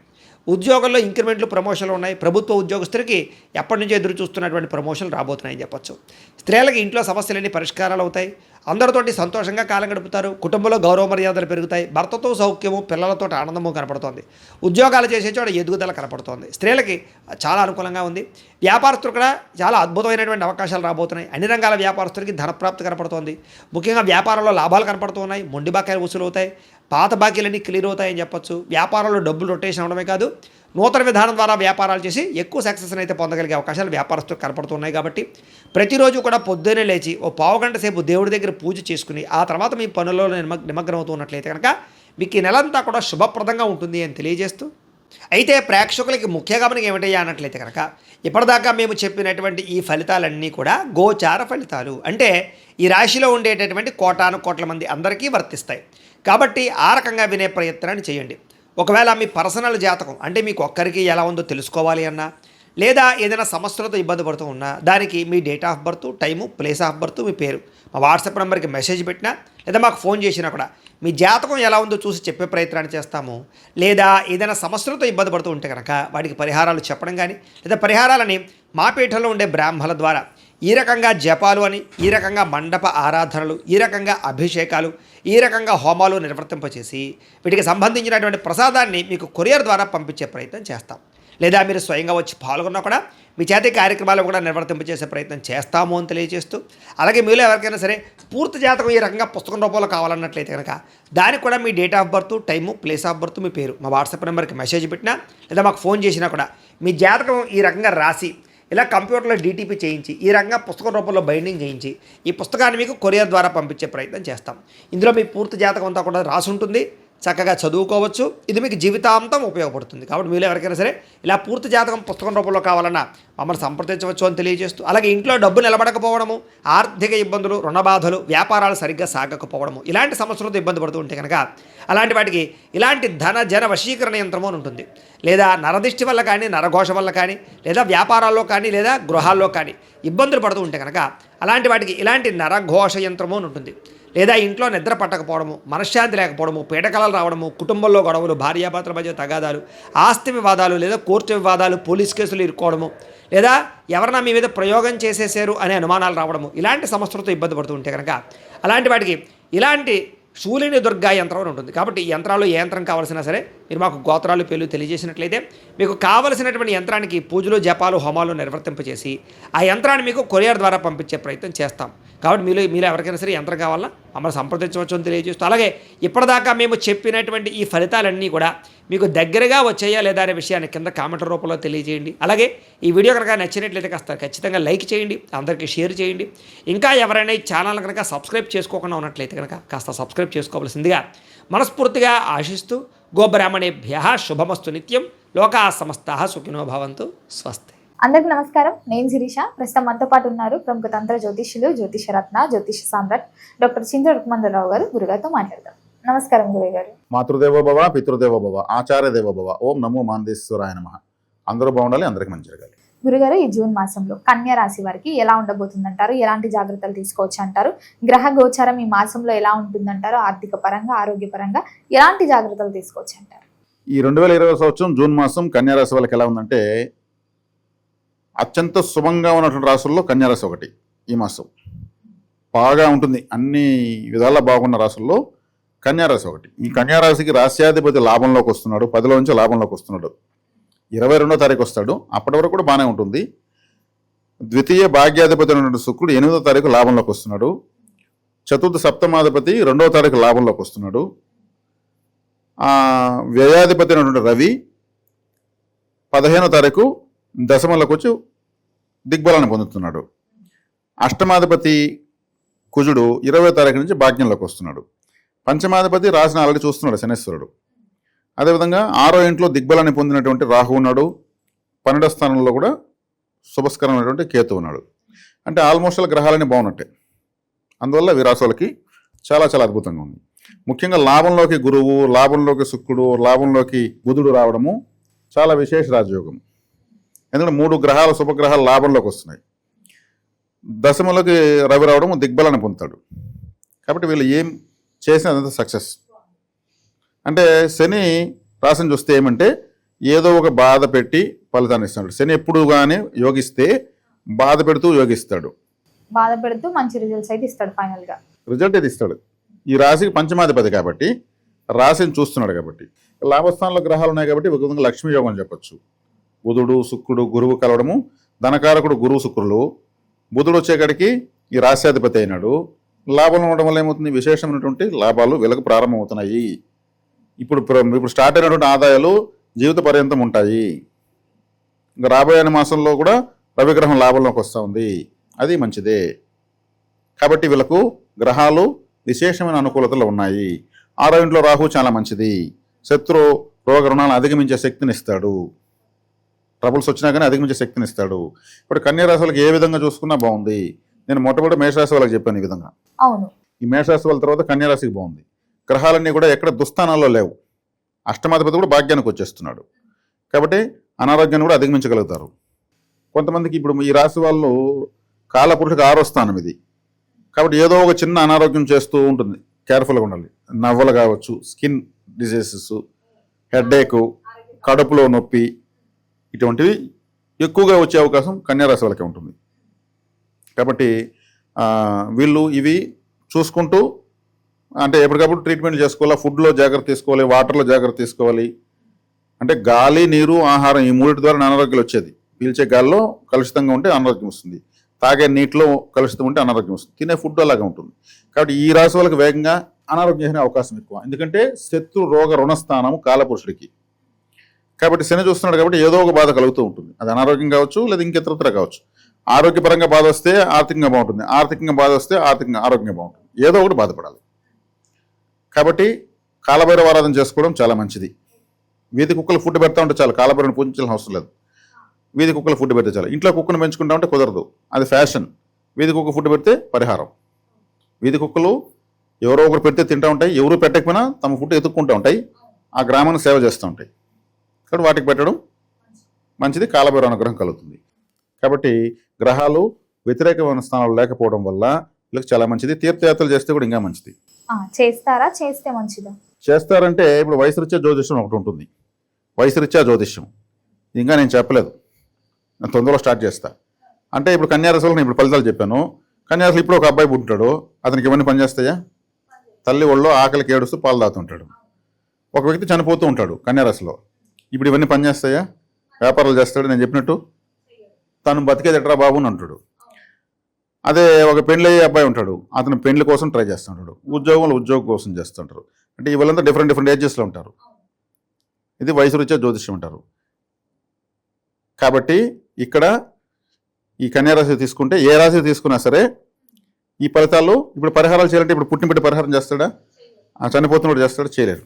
ఉద్యోగంలో ఇంక్రిమెంట్లు, ప్రమోషన్లు ఉన్నాయి. ప్రభుత్వ ఉద్యోగస్తులకి ఎప్పటి నుంచో ఎదురు చూస్తున్నటువంటి ప్రమోషన్లు రాబోతున్నాయని చెప్పొచ్చు. స్త్రీలకు ఇంట్లో సమస్యలన్నీ పరిష్కారాలు అవుతాయి. అందరితోటి సంతోషంగా కాలం గడుపుతారు. కుటుంబంలో గౌరవ మర్యాదలు పెరుగుతాయి. భర్తతో సౌఖ్యము, పిల్లలతో ఆనందము కనపడుతోంది. ఉద్యోగాలు చేసే చోట ఎదుగుదల కనపడుతోంది. స్త్రీలకి చాలా అనుకూలంగా ఉంది. వ్యాపారస్తులు కూడా చాలా అద్భుతమైనటువంటి అవకాశాలు రాబోతున్నాయి. అన్ని రంగాల వ్యాపారస్తులకి ధనప్రాప్తి కనపడుతోంది. ముఖ్యంగా వ్యాపారంలో లాభాలు కనపడుతున్నాయి. మొండి బాకాయలు వసూలు అవుతాయి. పాత బాకీలన్నీ క్లియర్ అవుతాయని చెప్పొచ్చు. వ్యాపారంలో డబ్బులు రొటేషన్ అవడమే కాదు, నూతన విధానం ద్వారా వ్యాపారాలు చేసి ఎక్కువ సక్సెస్ని అయితే పొందగలిగే అవకాశాలు వ్యాపారస్తులు కనపడుతున్నాయి. కాబట్టి ప్రతిరోజు కూడా పొద్దున్నే లేచి ఓ పావుగంట సేపు దేవుడి దగ్గర పూజ చేసుకుని ఆ తర్వాత మీ పనుల్లో నిమగ్నం అవుతూ ఉన్నట్లయితే కనుక మీకు ఈ నెలంతా కూడా శుభప్రదంగా ఉంటుంది అని తెలియజేస్తూ, అయితే ప్రేక్షకులకి ముఖ్య గమనిక ఏమిటయ్యా అన్నట్లయితే కనుక ఇప్పటిదాకా మేము చెప్పినటువంటి ఈ ఫలితాలన్నీ కూడా గోచార ఫలితాలు, అంటే ఈ రాశిలో ఉండేటటువంటి కోటాను కోట్ల మంది అందరికీ వర్తిస్తాయి. కాబట్టి ఆ రకంగా వినే ప్రయత్నాన్ని చేయండి. ఒకవేళ మీ పర్సనల్ జాతకం అంటే మీకు ఒక్కరికి ఎలా ఉందో తెలుసుకోవాలి అన్నా, లేదా ఏదైనా సమస్యలతో ఇబ్బంది పడుతూ ఉన్నా దానికి మీ date of birth, time, place of birth, మీ పేరు మా వాట్సాప్ నెంబర్కి మెసేజ్ పెట్టినా లేదా మాకు ఫోన్ చేసినా కూడా మీ జాతకం ఎలా ఉందో చూసి చెప్పే ప్రయత్నాన్ని చేస్తాము. లేదా ఏదైనా సమస్యలతో ఇబ్బంది పడుతూ ఉంటే కనుక వాటికి పరిహారాలు చెప్పడం కానీ, లేదా పరిహారాలని మా పీఠంలో ఉండే బ్రాహ్మణుల ద్వారా ఈ రకంగా జపాలు అని, ఈ రకంగా మండప ఆరాధనలు, ఈ రకంగా అభిషేకాలు, ఈ రకంగా హోమాలు నిర్వర్తింపచేసి వీటికి సంబంధించినటువంటి ప్రసాదాన్ని మీకు కొరియర్ ద్వారా పంపించే ప్రయత్నం చేస్తాం. లేదా మీరు స్వయంగా వచ్చి పాల్గొన్నా కూడా మీ చేతి కార్యక్రమాలు కూడా నిర్వర్తింపచేసే ప్రయత్నం చేస్తాము అని తెలియజేస్తూ, అలాగే మీలో ఎవరికైనా సరే పూర్తి జాతకం ఈ రకంగా పుస్తకం రూపంలో కావాలన్నట్లయితే కనుక దానికి కూడా మీ date of birth, time, place of birth, మీ పేరు మా వాట్సాప్ నెంబర్కి మెసేజ్ పెట్టినా లేదా మాకు ఫోన్ చేసినా కూడా మీ జాతకం ఈ రకంగా రాసి ఇలా కంప్యూటర్లో డీటీపీ చేయించి ఈ రకంగా పుస్తకం రూపంలో బైండింగ్ చేయించి ఈ పుస్తకాన్ని మీకు కొరియర్ ద్వారా పంపించే ప్రయత్నం చేస్తాం. ఇందులో మీ పూర్తి జాతకం అంతా కూడా రాసి ఉంటుంది, చక్కగా చదువుకోవచ్చు. ఇది మీకు జీవితాంతం ఉపయోగపడుతుంది. కాబట్టి మీరు ఎవరికైనా సరే ఇలా పూర్తి జాతకం పుస్తకం రూపంలో కావాలన్నా మమ్మల్ని సంప్రదించవచ్చు అని తెలియజేస్తూ, అలాగే ఇంట్లో డబ్బు నిలబడకపోవడము, ఆర్థిక ఇబ్బందులు, రుణ బాధలు, వ్యాపారాలు సరిగ్గా సాగకపోవడము, ఇలాంటి సమస్యలతో ఇబ్బంది పడుతూ ఉంటే కనుక అలాంటి వాటికి ఇలాంటి ధన జన వశీకరణ యంత్రము అని ఉంటుంది. లేదా నరదిష్టి వల్ల కానీ, నరఘోష వల్ల కానీ, లేదా వ్యాపారాల్లో కానీ, లేదా గృహాల్లో కానీ ఇబ్బందులు పడుతూ ఉంటే కనుక అలాంటి వాటికి ఇలాంటి నరఘోష యంత్రము అని ఉంటుంది. లేదా ఇంట్లో నిద్ర పట్టకపోవడము, మనశ్శాంతి లేకపోవడము, పీడకలలు రావడము, కుటుంబంలో గొడవలు, భార్యాభర్తల మధ్య తగాదాలు, ఆస్తి వివాదాలు, లేదా కోర్టు వివాదాలు, పోలీస్ కేసులు ఇరుక్కోవడము, లేదా ఎవరైనా మీ మీద ప్రయోగం చేసేసారు అనే అనుమానాలు రావడము, ఇలాంటి సమస్యలతో ఇబ్బంది పడుతూ ఉంటే కనుక అలాంటి వాటికి ఇలాంటి శూలిని దుర్గా యంత్రం అని ఉంటుంది. కాబట్టి ఈ యంత్రాలు ఏ యంత్రం కావాల్సినా సరే మీరు మాకు గోత్రాలు పేర్లు తెలియజేసినట్లయితే మీకు కావలసినటువంటి యంత్రానికి పూజలు, జపాలు, హోమాలు నిర్వర్తింపచేసి ఆ యంత్రాన్ని మీకు కొరియర్ ద్వారా పంపించే ప్రయత్నం చేస్తాం. కాబట్టి మీలో ఎవరికైనా సరే యంత్రం కావాలన్నా మమ్మల్ని సంప్రదించవచ్చు అని తెలియజేస్తూ, అలాగే ఇప్పటిదాకా మేము చెప్పినటువంటి ఈ ఫలితాలన్నీ కూడా మీకు దగ్గరగా వచ్చాయా లేదా అనే విషయాన్ని కింద కామెంట్ రూపంలో తెలియజేయండి. అలాగే ఈ వీడియో కనుక నచ్చినట్లయితే కాస్త ఖచ్చితంగా లైక్ చేయండి, అందరికీ షేర్ చేయండి. ఇంకా ఎవరైనా ఈ ఛానల్ కనుక సబ్స్క్రైబ్ చేసుకోకుండా ఉన్నట్లయితే కనుక కాస్త సబ్స్క్రైబ్ చేసుకోవాల్సిందిగా మనస్ఫూర్తిగా ఆశిస్తూ, గోబ్రాహ్మణేభ్యః శుభమస్తు నిత్యం, లోకా సమస్తాః సుఖినో భవంతు, స్వస్తి. అందరికీ నమస్కారం. నేను శిరీష. ప్రస్తుతం మనతో పాటు ఉన్నారు ప్రముఖ తంత్ర జ్యోతిష్యులు, జ్యోతిషరత్న, జ్యోతిష సామ్రాట్ డాక్టర్ చింద్ర రుక్మందరావు గారు. గురుగారితో మాట్లాడదాం. నమస్కారం గురువు గారు. మాతృదేవో భవ, పితృదేవో భవ, ఆచార్య దేవో భవ. ఓం నమో మాందేశ్వరాయ నమః. అందరూ బాగుండాలి, అందరికీ మంచి జరగాలి. గురుగారు, ఈ జూన్ మాసంలో కన్యా రాశి వారికి ఎలా ఉండబోతుందంటారు? ఎలాంటి జాగ్రత్తలు తీసుకోవచ్చు అంటారు? గ్రహ గోచారం ఈ మాసంలో ఎలా ఉంటుందంటారు? ఆర్థిక పరంగా, ఆరోగ్యపరంగా ఎలాంటి జాగ్రత్తలు తీసుకోవచ్చు అంటారు? ఈ 2020 సంవత్సరం జూన్ మాసం కన్యారాశి వాళ్ళకి ఎలా ఉందంటే అత్యంత శుభంగా ఉన్నటువంటి రాశుల్లో కన్యారాశి ఒకటి. ఈ మాసం బాగా ఉంటుంది, అన్ని విధాలా బాగున్న రాశుల్లో కన్యారాశి ఒకటి. ఈ కన్యారాశికి రాశ్యాధిపతి లాభంలోకి వస్తున్నాడు, 10లో నుంచి లాభంలోకి వస్తున్నాడు. 22వ తారీఖు వస్తాడు, అప్పటి వరకు కూడా బాగానే ఉంటుంది. ద్వితీయ భాగ్యాధిపతి అయినటువంటి శుక్రుడు 8వ తారీఖు లాభంలోకి వస్తున్నాడు. చతుర్థ సప్తమాధిపతి 2వ తారీఖు లాభంలోకి వస్తున్నాడు. వ్యయాధిపతి అయినటువంటి రవి 15వ తారీఖు దశమంలోకి వచ్చి దిగ్బలాన్ని పొందుతున్నాడు. అష్టమాధిపతి కుజుడు 20వ తారీఖు నుంచి భాగ్యంలోకి వస్తున్నాడు. పంచమాధిపతి రాశిని ఆల్రెడీ చూస్తున్నాడు శనేశ్వరుడు. అదేవిధంగా 6వ ఇంట్లో దిగ్బలాన్ని పొందినటువంటి రాహు ఉన్నాడు. 12వ స్థానంలో కూడా శుభస్కరమైనటువంటి కేతు ఉన్నాడు. అంటే ఆల్మోస్ట్ గ్రహాలన్నీ బాగున్నట్టే. అందువల్ల వీరాశులకి చాలా చాలా అద్భుతంగా ఉంది. ముఖ్యంగా లాభంలోకి గురువు, లాభంలోకి శుక్రుడు, లాభంలోకి బుధుడు రావడము చాలా విశేష రాజయోగం. ఎందుకంటే 3 గ్రహాలు, శుభగ్రహాలు లాభంలోకి వస్తున్నాయి. దశమలోకి రవి రావడము దిగ్బలాన్ని పొందుతాడు. కాబట్టి వీళ్ళు ఏం చేసినా అదంతా సక్సెస్. అంటే శని రాశిని చూస్తే ఏమంటే ఏదో ఒక బాధ పెట్టి ఫలితాన్ని ఇస్తాడు. శని ఎప్పుడు కానీ యోగిస్తే బాధ పెడుతూ యోగిస్తాడు, బాధ పెడుతూ మంచి రిజల్ట్స్ అయితే ఇస్తాడు. ఫైనల్ గా రిజల్ట్ అయితే ఇస్తాడు. ఈ రాశికి పంచమాధిపతి కాబట్టి రాశిని చూస్తున్నాడు. కాబట్టి లాభస్థానంలో గ్రహాలు ఉన్నాయి కాబట్టి ఒక విధంగా లక్ష్మీ యోగం అని చెప్పచ్చు. బుధుడు, శుక్రుడు, గురువు కలవడము, ధనకారకుడు గురువు శుక్రులు. బుధుడు వచ్చేకాడికి ఈ రాశ్యాధిపతి అయినాడు. లాభంలో ఉండడం వల్ల ఏమవుతుంది, విశేషమైనటువంటి లాభాలు వీళ్ళకి ప్రారంభమవుతున్నాయి. ఇప్పుడు స్టార్ట్ అయినటువంటి ఆదాయాలు జీవిత పర్యంతం ఉంటాయి. ఇంకా రాబోయే మాసంలో కూడా రవిగ్రహం లాభంలోకి వస్తూ ఉంది, అది మంచిదే. కాబట్టి వీళ్ళకు గ్రహాలు విశేషమైన అనుకూలతలు ఉన్నాయి. 6వ ఇంట్లో రాహు చాలా మంచిది. శత్రు రోగ రుణాలను అధిగమించే శక్తిని ఇస్తాడు. ట్రబుల్స్ వచ్చినా కానీ అధిగమించే శక్తిని ఇస్తాడు. ఇప్పుడు కన్యా రాశి వాళ్ళకి ఏ విధంగా చూసుకున్నా బాగుంది. నేను మొట్టమొదటి మేషరాశి వాళ్ళకి చెప్పాను ఈ విధంగా. అవును. ఈ మేషరాశి వాళ్ళ తర్వాత కన్యా రాశికి బాగుంది. గ్రహాలన్నీ కూడా ఎక్కడ దుస్థానాల్లో లేవు. అష్టమాధిపతి కూడా భాగ్యానికి వచ్చేస్తున్నాడు. కాబట్టి అనారోగ్యాన్ని కూడా అధిగమించగలుగుతారు. కొంతమందికి ఇప్పుడు ఈ రాశి వాళ్ళు కాలపురుషుడికి 6వ స్థానం ఇది. కాబట్టి ఏదో ఒక చిన్న అనారోగ్యం చేస్తూ ఉంటుంది. కేర్ఫుల్గా ఉండాలి. నవ్వలు కావచ్చు, స్కిన్ డిసీజెస్, హెడ్ఏక్, కడుపులో నొప్పి, ఇటువంటివి ఎక్కువగా వచ్చే అవకాశం కన్యారాశి వాళ్ళకి ఉంటుంది. కాబట్టి వీళ్ళు ఇవి చూసుకుంటూ అంటే ఎప్పటికప్పుడు ట్రీట్మెంట్ చేసుకోవాలి. ఫుడ్లో జాగ్రత్త తీసుకోవాలి, వాటర్లో జాగ్రత్త తీసుకోవాలి. అంటే గాలి, నీరు, ఆహారం ఈ మూడింటి ద్వారా అనారోగ్యాలు వచ్చేది. పీల్చే గాలిలో కలుషితంగా ఉంటే అనారోగ్యం వస్తుంది, తాగే నీటిలో కలుషితం ఉంటే అనారోగ్యం వస్తుంది, తినే ఫుడ్ అలాగే ఉంటుంది. కాబట్టి ఈ రాశి వాళ్ళకి వేగంగా అనారోగ్యం చేసే అవకాశం ఎక్కువ. ఎందుకంటే శత్రు రోగ రుణస్థానము కాలపురుషుడికి. కాబట్టి శని చూస్తున్నాడు కాబట్టి ఏదో ఒక బాధ కలుగుతూ ఉంటుంది. అది అనారోగ్యం కావచ్చు, లేదా ఇంకెతరతర కావచ్చు. ఆరోగ్యపరంగా బాధ వస్తే ఆర్థికంగా బాగుంటుంది, ఆర్థికంగా బాధ వస్తే ఆరోగ్యంగా బాగుంటుంది. ఏదో ఒకటి బాధపడాలి. కాబట్టి కాలభైరవ ఆరాధన చేసుకోవడం చాలా మంచిది. వీధి కుక్కలు ఫుడ్ పెడతా ఉంటే చాలు, కాలభైరవని పూజించాల్సిన అవసరం లేదు. వీధి కుక్కలు ఫుడ్ పెడితే చాలు. ఇంట్లో కుక్కను పెంచుకుంటా ఉంటే కుదరదు, అది ఫ్యాషన్. వీధి కుక్క ఫుడ్ పెడితే పరిహారం. వీధి కుక్కలు ఎవరో ఒకరు పెడితే తింటూ ఉంటాయి, ఎవరు పెట్టకపోయినా తమ ఫుడ్ ఎత్తుక్కుంటూ ఉంటాయి, ఆ గ్రామాన్ని సేవ చేస్తూ ఉంటాయి. కాబట్టి వాటికి పెట్టడం మంచిది, కాలభైరవ అనుగ్రహం కలుగుతుంది. కాబట్టి గ్రహాలు వ్యతిరేకమైన స్థానాలు లేకపోవడం వల్ల వీళ్ళకి చాలా మంచిది. తీర్థయాత్రలు చేస్తే కూడా ఇంకా మంచిది. చేస్తారా? చేస్తే మంచిదా? చేస్తారంటే ఇప్పుడు వయసురీత్యా జ్యోతిష్యం ఒకటి ఉంటుంది. వయసురీత్యా జ్యోతిష్యం ఇంకా నేను చెప్పలేదు, నేను తొందరలో స్టార్ట్ చేస్తా. అంటే ఇప్పుడు కన్యారాశిలో నేను ఇప్పుడు ఫలితాలు చెప్పాను. కన్యారాశిలో ఇప్పుడు ఒక అబ్బాయి పుట్టాడు, అతనికి ఇవన్నీ పనిచేస్తాయా? తల్లి ఒళ్ళో ఆకలికి ఏడుస్తూ పాలు తాగుతుంటాడు. ఒక వ్యక్తి చనిపోతూ ఉంటాడు కన్యారాశిలో, ఇప్పుడు ఇవన్నీ పనిచేస్తాయా? వ్యాపారాలు చేస్తాడు నేను చెప్పినట్టు, తను బతికేది ఎట్రా బాబు అని అంటాడు. అదే ఒక పెళ్ళయ్యే అబ్బాయి ఉంటాడు, అతను పెళ్లి కోసం ట్రై చేస్తుంటాడు, ఉద్యోగం కోసం చేస్తుంటారు. అంటే ఇవాళంతా డిఫరెంట్ ఏజెస్లో ఉంటారు. ఇది వయసురీత్యా జ్యోతిష్యం అంటారు. కాబట్టి ఇక్కడ ఈ కన్యారాశి తీసుకుంటే ఏ రాశి తీసుకున్నా సరే ఈ ఫలితాలు. ఇప్పుడు పరిహారాలు చేయాలంటే ఇప్పుడు పుట్టినపెట్టి పరిహారం చేస్తాడా? ఆ చనిపోతున్నప్పుడు చేస్తాడా? చేయలేరు.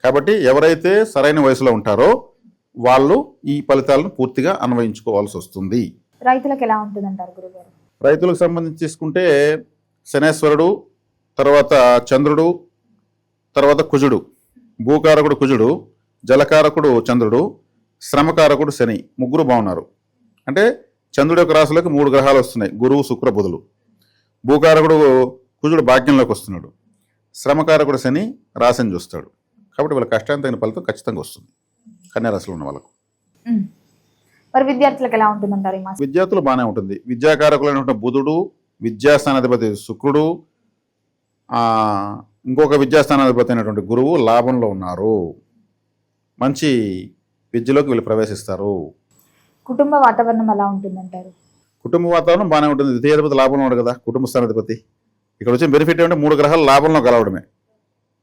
కాబట్టి ఎవరైతే సరైన వయసులో ఉంటారో వాళ్ళు ఈ ఫలితాలను పూర్తిగా అన్వయించుకోవాల్సి వస్తుంది. రైతులకు ఎలా ఉంటుంది అంటారు గురుగారు? రైతులకు సంబంధించి తీసుకుంటే శనేశ్వరుడు, తర్వాత చంద్రుడు, తర్వాత కుజుడు. భూకారకుడు కుజుడు, జలకారకుడు చంద్రుడు, శ్రమకారకుడు శని, ముగ్గురు బాగున్నారు. అంటే చంద్రుడి యొక్క రాశిలోకి 3 గ్రహాలు వస్తున్నాయి, గురువు, శుక్ర, బుధులు. భూకారకుడు కుజుడు భాగ్యంలోకి వస్తున్నాడు, శ్రమకారకుడు శని రాశిని చూస్తాడు. కాబట్టి వాళ్ళ కష్టానికి తగిన ఫలితం ఖచ్చితంగా వస్తుంది కన్యారాశిలో ఉన్న వాళ్ళకు. మరి విద్యార్థులకు ఎలా ఉంటుందంటారు ఈ మాసం? విద్యార్థులు బాగానే ఉంటుంది. విద్యాకారకులైనటువంటి బుధుడు, విద్యాస్థానాధిపతి శుక్రుడు, ఇంకొక విద్యాస్థానాధిపతి అయినటువంటి గురువు లాభంలో ఉన్నారు. మంచి విద్యలోకి వీళ్ళు ప్రవేశిస్తారు. కుటుంబ వాతావరణం ఎలా ఉంటుందంటారు? కుటుంబ వాతావరణం బాగానే ఉంటుంది. ద్వితీయాధిపతి లాభంలో ఉన్నాడు కదా, కుటుంబ స్థానాధిపతి. ఇక్కడ వచ్చే బెనిఫిట్ ఏమంటే 3 గ్రహాలు లాభంలో కలవడమే.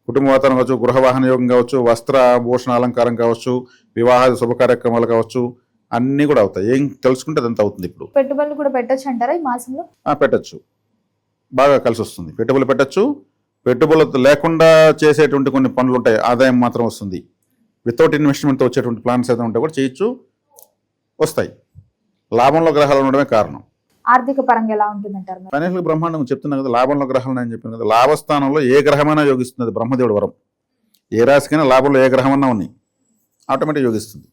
కుటుంబ వాతావరణం కావచ్చు, గృహవాహన యోగం కావచ్చు, వస్త్ర భూషణ అలంకారం కావచ్చు, వివాహ శుభ కార్యక్రమాలు కావచ్చు, అన్నీ కూడా అవుతాయి. ఏం తెలుసుకుంటే అదంతా అవుతుంది. ఇప్పుడు పెట్టుబడులు కూడా పెట్టొచ్చు అంటారా ఈ మాసంలో? పెట్టచ్చు, బాగా కలిసి వస్తుంది. పెట్టుబడులు పెట్టచ్చు. పెట్టుబడులు లేకుండా చేసేటువంటి కొన్ని పనులు ఉంటాయి, ఆదాయం మాత్రం వస్తుంది. వితౌట్ ఇన్వెస్ట్మెంట్తో వచ్చేటువంటి ప్లాన్స్ ఏదైనా ఉంటే కూడా చేయొచ్చు, వస్తాయి. లాభంలో గ్రహాలు ఉండడమే కారణం. ఆర్థిక పరంగా ఎలా ఉంటుందంటారు? ఫైనాన్షియల్ బ్రహ్మాండం చెప్తున్నా కదా, లాభంలో గ్రహాలు నేను చెప్పాను కదా. లాభస్థానంలో ఏ గ్రహమైనా యోగిస్తుంది, బ్రహ్మదేవుడు వరం. ఏ రాశికైనా లాభంలో ఏ గ్రహమన్నా ఉన్నాయి, ఆటోమేటిక్ యోగిస్తుంది.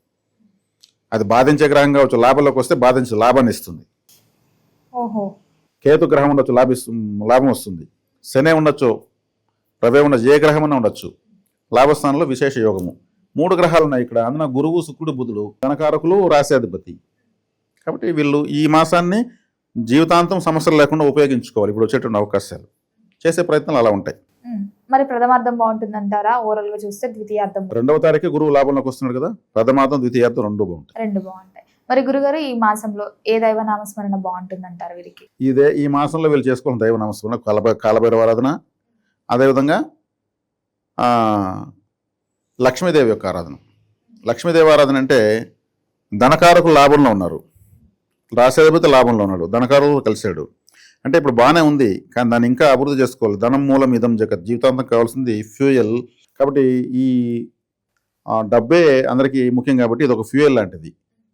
అది బాధించే గ్రహం కావచ్చు, లాభంలోకి వస్తే లాభాన్ని ఇస్తుంది. ఓహో. కేతు గ్రహం ఉండొచ్చు, లాభం వస్తుంది. శనే ఉండొచ్చు, రవే ఉండొచ్చు, ఏ గ్రహమన్నా ఉండొచ్చు. లాభస్థానంలో విశేష యోగము. 3 గ్రహాలు ఉన్నాయి ఇక్కడ. అందున గురువు, శుక్రుడు, బుధుడు ధనకారకులు, రాశ్యాధిపతి. కాబట్టి వీళ్ళు ఈ మాసాన్ని జీవితాంతం సమస్యలు లేకుండా ఉపయోగించుకోవాలి. ఇప్పుడు వచ్చేటువంటి అవకాశాలు, చేసే ప్రయత్నాలు అలా ఉంటాయి. మరి ప్రథమార్థం బాగుంటుందంటారా? ఓవరాల్ గా చూస్తే ద్వితీయార్థం 2వ తారీఖు గురువు లాభంలోకి వస్తున్నాడు కదా, ప్రథమార్థం ద్వితీయార్థం 2 బాగుంటాయి. 2 బాగుంటాయి. మరి గురుగారు ఈ మాసంలో ఏ దైవ నామస్మరణ బాగుంటుందంటారు వీరికి? ఈ మాసంలో వీళ్ళు చేసుకోవాలి దైవ నామస్మరణ, కాలభైరవ ఆరాధన, అదేవిధంగా ఆ, లక్ష్మీదేవి యొక్క ఆరాధన. లక్ష్మీదేవి ఆరాధన అంటే ధనకారకులు లాభంలో ఉన్నారు, రాసేధిపతి లాభంలో ఉన్నాడు, ధనకారులు కలిశాడు. అంటే ఇప్పుడు బాగానే ఉంది, కానీ దాన్ని ఇంకా అభివృద్ధి చేసుకోవాలి. ధనం మూలం ఇదం జగత్, జీవితాంతం కావాల్సింది ఫ్యూయల్. కాబట్టి ఈ డబ్బే అందరికీ ముఖ్యం, కాబట్టి ఇది ఒక ఫ్యూయల్ లాంటిది,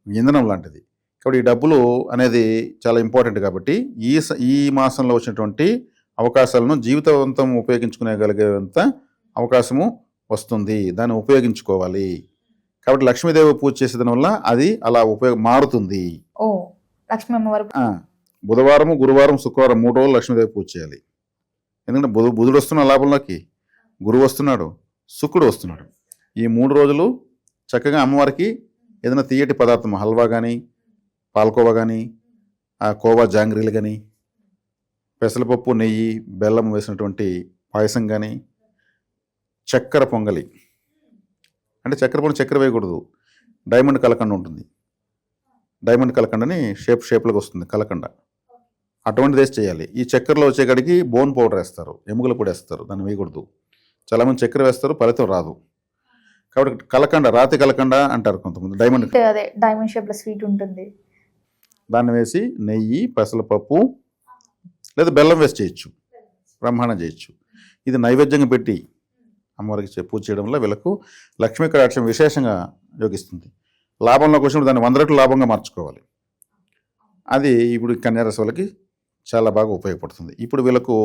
ఇంధనం లాంటిది. కాబట్టి ఈ డబ్బులు అనేది చాలా ఇంపార్టెంట్. కాబట్టి ఈ మాసంలో వచ్చినటువంటి అవకాశాలను జీవితవంతం ఉపయోగించుకునేగలిగేంత అవకాశము వస్తుంది, దాన్ని ఉపయోగించుకోవాలి. కాబట్టి లక్ష్మీదేవి పూజ చేసేదాని వల్ల అది అలా మారుతుంది. ఓ లక్ష్మీ అమ్మవారు బుధవారము, గురువారం, శుక్రవారం 3 రోజులు లక్ష్మీదేవి పూజ చేయాలి. ఎందుకంటే బుధుడు వస్తున్నాడు లాభంలోకి, గురువు వస్తున్నాడు, శుక్రుడు వస్తున్నాడు. ఈ 3 రోజులు చక్కగా అమ్మవారికి ఏదైనా తీయటి పదార్థం, హల్వా కానీ, పాలకోవా కానీ, ఆ కోవా జాంగ్రీలు కానీ, పెసరపప్పు, నెయ్యి, బెల్లం వేసినటువంటి పాయసం కానీ, చక్కెర పొంగలి, అంటే చక్కెర వేయకూడదు, డైమండ్ కలకండ ఉంటుంది, డైమండ్ కలకండని షేప్లోకి వస్తుంది కలకండ, అటువంటిది వేసి చేయాలి. ఈ చక్కెరలో వచ్చేకాడికి బోన్ పౌడర్ వేస్తారు, ఎముకల పొడి వేస్తారు, దాన్ని వేయకూడదు. చాలామంది చక్కెర వేస్తారు, ఫలితం రాదు. కాబట్టి కలకండ, రాతి కలకండ అంటారు కొంతమంది, డైమండ్ షేప్ లో స్వీట్ ఉంటుంది, దాన్ని వేసి నెయ్యి, పెసరపప్పు లేదా బెల్లం వేసి చేయొచ్చు, బ్రహ్మాండం చేయొచ్చు. ఇది నైవేద్యంగా పెట్టి అమ్మవారికి పూజ చేయడం వల్ల వీళ్ళకు లక్ష్మీ కటాక్షం విశేషంగా యోగిస్తుంది. లాభంలోకి వచ్చినప్పుడు దాన్ని 100 రెట్లు లాభంగా మార్చుకోవాలి. అది ఇప్పుడు కన్యారాశి వాళ్ళకి చాలా బాగా ఉపయోగపడుతుంది. ఇప్పుడు వీళ్ళకు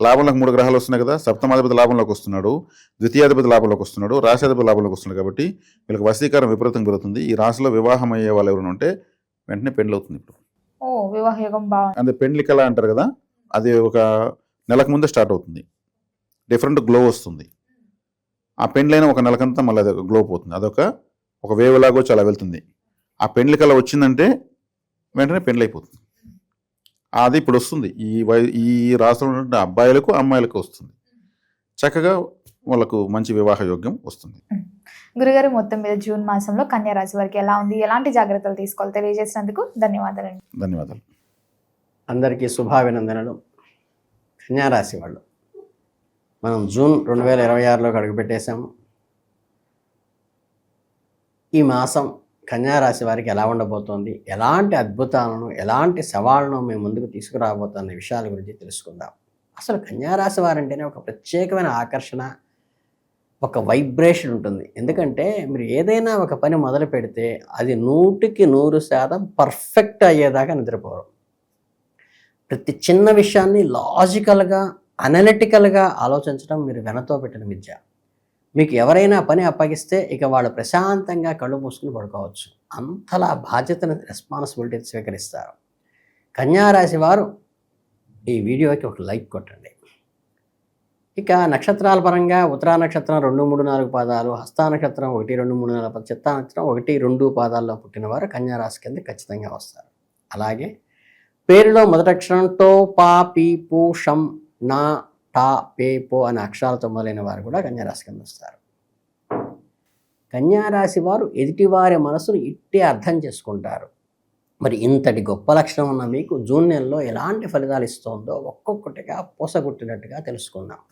లాభంలోకి 3 గ్రహాలు వస్తున్నాయి కదా, సప్తమాధిపతి లాభంలోకి వస్తున్నాడు, ద్వితీయాధిపతి లాభంలోకి వస్తున్నాడు, రాశాధిపతి లాభంలోకి వస్తున్నాడు. కాబట్టి వీళ్ళకి వశీకరణ విపరీతంగా పెరుగుతుంది. ఈ రాశిలో వివాహం అయ్యే వాళ్ళు ఎవరైనా ఉంటే వెంటనే పెండ్లి అవుతుంది. ఇప్పుడు వివాహ యోగం బాగుంది. అంటే పెండ్లి కళ అంటారు కదా, అది ఒక నెలకు ముందే స్టార్ట్ అవుతుంది. డిఫరెంట్ గ్లో వస్తుంది. ఆ పెండ్లైన ఒక నెలకంతా మళ్ళీ అది గ్లో పోతుంది, అదొక వేవులాగో చాలా వెళ్తుంది. ఆ పెండ్లి కళ వచ్చిందంటే వెంటనే పెండ్లి అయిపోతుంది. అది ఇప్పుడు వస్తుంది. ఈ రాష్ట్రంలో ఉన్నటువంటి అబ్బాయిలకు, అమ్మాయిలకు వస్తుంది. చక్కగా వాళ్ళకు మంచి వివాహ యోగ్యం వస్తుంది. గురుగారు, మొత్తం మీద జూన్ మాసంలో కన్యా రాశి వారికి ఎలా ఉంది, ఎలాంటి జాగ్రత్తలు తీసుకోవాలి తెలియజేసినందుకు ధన్యవాదాలండి. ధన్యవాదాలు. అందరికీ శుభాభినందనలు. కన్యారాశి వాళ్ళు మనం జూన్ 2026లోకి అడుగుపెట్టేశాము. ఈ మాసం కన్యారాశి వారికి ఎలా ఉండబోతోంది, ఎలాంటి అద్భుతాలను, ఎలాంటి సవాళ్ళను మేము ముందుకు తీసుకురాబోతున్న విషయాల గురించి తెలుసుకుందాం. అసలు కన్యారాశి వారంటేనే ఒక ప్రత్యేకమైన ఆకర్షణ, ఒక వైబ్రేషన్ ఉంటుంది. ఎందుకంటే మీరు ఏదైనా ఒక పని మొదలు పెడితే అది 100కి 100% పర్ఫెక్ట్ అయ్యేదాకా నిద్రపోవడం. ప్రతి చిన్న విషయాన్ని లాజికల్గా, అనలిటికల్గా ఆలోచించడం మీరు వెనతో పెట్టిన విద్య. మీకు ఎవరైనా పని అప్పగిస్తే ఇక వాళ్ళు ప్రశాంతంగా కళ్ళు మూసుకుని పడుకోవచ్చు, అంతలా బాధ్యతను, రెస్పాన్సిబిలిటీ స్వీకరిస్తారు. కన్యారాశి వారు ఈ వీడియోకి ఒక లైక్ కొట్టండి. ఇక నక్షత్రాల పరంగా ఉత్తరా నక్షత్రం 2, 3, 4 పాదాలు, హస్తా నక్షత్రం 1, 2, 3, 4 పాదాలు, చిత్తా నక్షత్రం 1, 2 పాదాల్లో పుట్టినవారు కన్యారాశి కింద ఖచ్చితంగా వస్తారు. అలాగే పేరులో మొదటి అక్షరం టో, పా, పీ, పూ, షం, నా, టా, పే, పో అనే అక్షరాలతో మొదలైన వారు కూడా కన్యారాశి కింద వస్తారు. కన్యారాశి వారు ఎదుటివారి మనసును ఇట్టే అర్థం చేసుకుంటారు. మరి ఇంతటి గొప్ప లక్షణం ఉన్న మీకు జూన్ నెలలో ఎలాంటి ఫలితాలు ఇస్తుందో ఒక్కొక్కటిగా పూసగుట్టినట్టుగా తెలుసుకుందాం.